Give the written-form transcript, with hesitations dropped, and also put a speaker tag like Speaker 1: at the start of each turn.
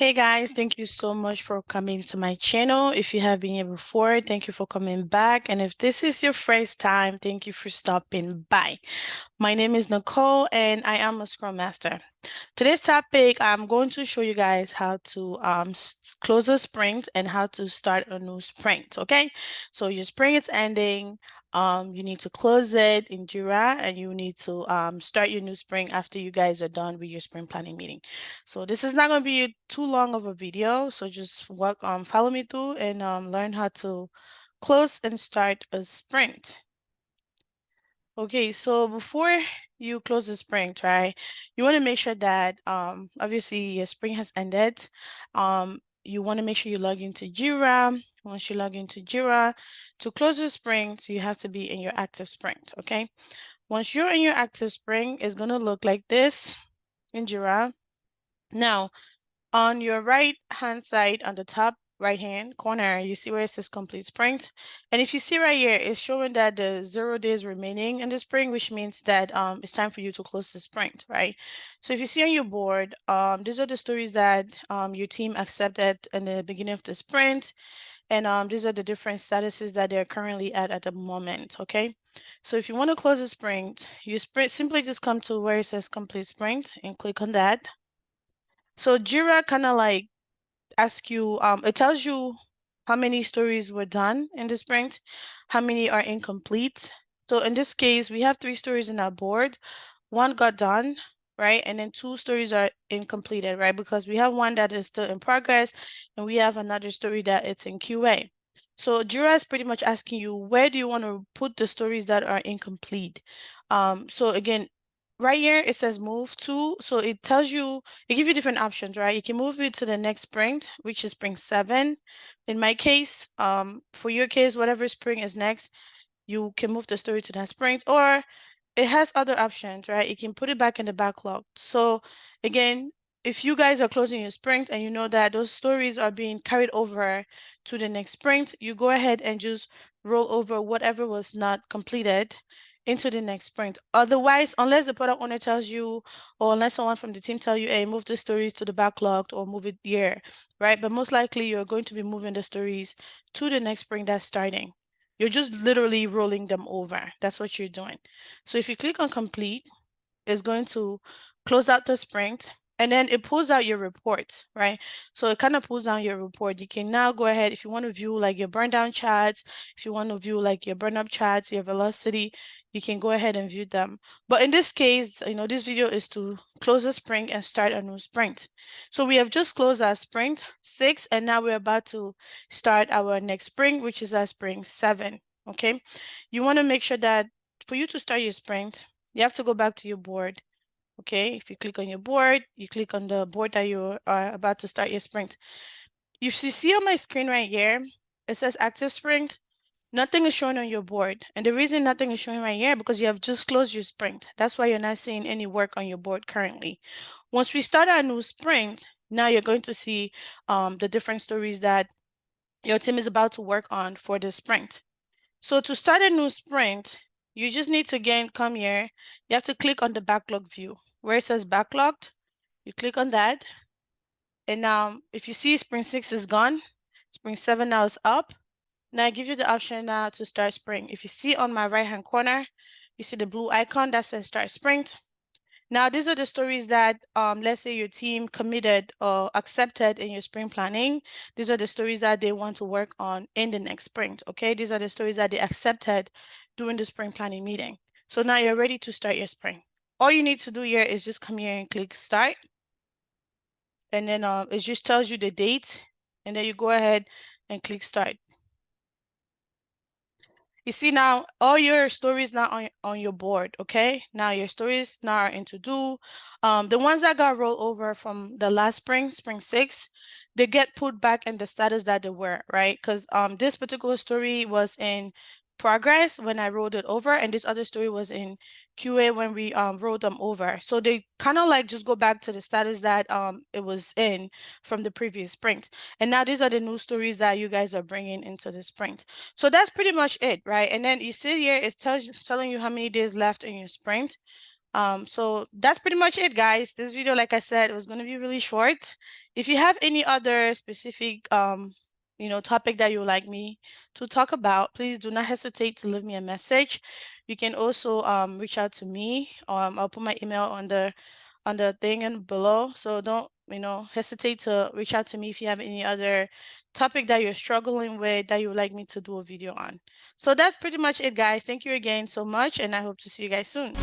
Speaker 1: Hey guys, thank you so much for coming to my channel. If you have been here before, thank you for coming back. And if this is your first time, thank you for stopping by. My name is Nicole and I am a Scrum Master. Today's topic, I'm going to show you guys how to close a sprint and how to start a new sprint, okay? So your sprint is ending, you need to close it in Jira and you need to start your new sprint after you guys are done with your sprint planning meeting. So this is not going to be too long of a video, so just follow me through and learn how to close and start a sprint. Okay, so before you close the sprint, right, you want to make sure that obviously your sprint has ended. You want to make sure you log into Jira. Once you log into Jira, to close the sprint, you have to be in your active sprint, okay? Once you're in your active sprint, it's going to look like this in Jira. Now, on your right hand side, on the top right hand corner, you see where it says complete sprint. And if you see right here, it's showing that the 0 days remaining in the sprint, which means that it's time for you to close the sprint, right? So if you see on your board, these are the stories that your team accepted in the beginning of the sprint. And these are the different statuses that they're currently at the moment, okay? So if you want to close the sprint, you simply just come to where it says complete sprint and click on that. So Jira kind of like ask you, it tells you how many stories were done in the sprint, how many are incomplete. So in this case, we have 3 stories in our board. One got done, right? And then 2 stories are incompleted, right? Because we have one that is still in progress and we have another story that it's in QA. So Jira is pretty much asking you, where do you want to put the stories that are incomplete? So again, right here, it says move to, so it tells you, it gives you different options, right? You can move it to the next sprint, which is sprint 7. In my case, for your case, whatever spring is next, you can move the story to that sprint, or it has other options, right? You can put it back in the backlog. So again, if you guys are closing your sprint and you know that those stories are being carried over to the next sprint, you go ahead and just roll over whatever was not completed into the next sprint. Otherwise, unless the product owner tells you, or unless someone from the team tell you, hey, move the stories to the backlog or move it here, right? But most likely you're going to be moving the stories to the next sprint that's starting. You're just literally rolling them over. That's what you're doing. So if you click on complete, it's going to close out the sprint and then it pulls out your report, right? So it kind of pulls down your report. You can now go ahead, if you want to view like your burn down charts, if you want to view like your burn up charts, your velocity, you can go ahead and view them. But in this case, this video is to close a sprint and start a new sprint. So we have just closed our sprint 6 and now we're about to start our next sprint, which is our sprint 7, okay? You want to make sure that for you to start your sprint, you have to go back to your board. Okay, if you click on your board, you click on the board that you are about to start your sprint. If you see on my screen right here, it says active sprint. Nothing is showing on your board. And the reason nothing is showing right here because you have just closed your sprint. That's why you're not seeing any work on your board currently. Once we start our new sprint, now you're going to see the different stories that your team is about to work on for the sprint. So to start a new sprint, you just need to again come here. You have to click on the backlog view where it says backlogged. You click on that. And now if you see sprint 6 is gone, sprint 7 now is up. Now I give you the option now to start sprint. If you see on my right hand corner, you see the blue icon that says start sprint. Now, these are the stories that, let's say your team committed or accepted in your sprint planning. These are the stories that they want to work on in the next sprint, okay? These are the stories that they accepted during the sprint planning meeting. So now you're ready to start your sprint. All you need to do here is just come here and click start. And then it just tells you the date. And then you go ahead and click start. You see now all your stories now on your board, okay? Now your stories now are in to do. The ones that got rolled over from the last sprint 6, they get put back in the status that they were, right? Because this particular story was in progress when I rolled it over, and this other story was in QA when we rolled them over. So they kind of like just go back to the status that it was in from the previous sprint. And now these are the new stories that you guys are bringing into the sprint. So that's pretty much it, right? And then you see here, it's telling you how many days left in your sprint. So that's pretty much it, guys. This video, like I said, was going to be really short. If you have any other specific topic that you would like me to talk about, please do not hesitate to leave me a message. You can also reach out to me. I'll put my email on the thing and below. So don't hesitate to reach out to me if you have any other topic that you're struggling with that you would like me to do a video on. So that's pretty much it, guys. Thank you again so much, and I hope to see you guys soon.